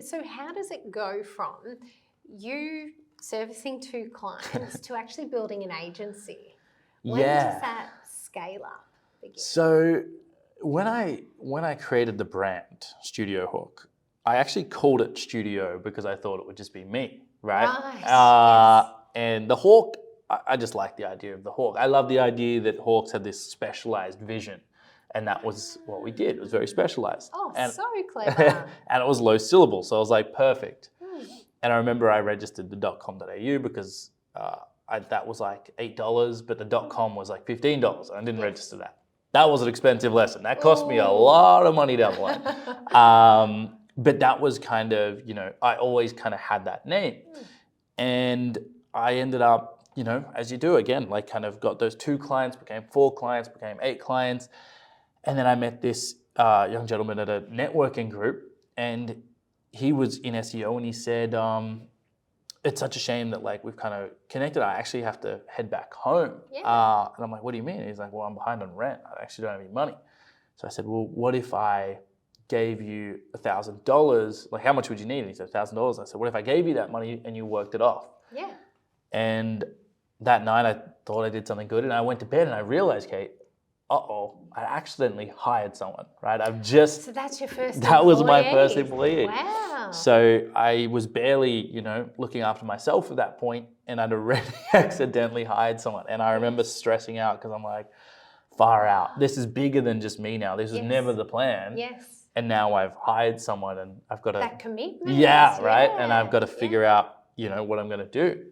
so how does it go from you servicing 2 clients to actually building an agency? When does that scale up begin? So when I created the brand Studio Hawk, I actually called it Studio because I thought it would just be me, right? Yes. And the Hawk, I just like the idea of the Hawk. I love the idea that Hawks had this specialized vision. And that was what we did. It was very specialized. Oh, and, so clever. And it was low syllable. So I was like, perfect. And I remember I registered the .com.au because that was like $8, but the .com was like $15. And I didn't register that. That was an expensive lesson. That cost me a lot of money down the line. But that was kind of, I always kind of had that name. And I ended up, as you do again, like kind of got those 2 clients, became 4 clients, became 8 clients. And then I met this young gentleman at a networking group, and he was in SEO, and he said, it's such a shame that like we've kind of connected. I actually have to head back home. Yeah. And I'm like, what do you mean? And he's like, well, I'm behind on rent. I actually don't have any money. So I said, well, what if I gave you $1,000? Like, how much would you need? And he said, $1,000. I said, what if I gave you that money and you worked it off? Yeah. And that night I thought I did something good, and I went to bed and I realized, Kate, I accidentally hired someone, right? So that's your first That employee. was my first employee. Wow. So I was barely, looking after myself at that point, and I'd already accidentally hired someone. And I remember stressing out because I'm like, far out. This is bigger than just me now. This was never the plan. Yes. And now I've hired someone, and I've got to... That commitment. Yeah, right? And I've got to figure out, what I'm going to do.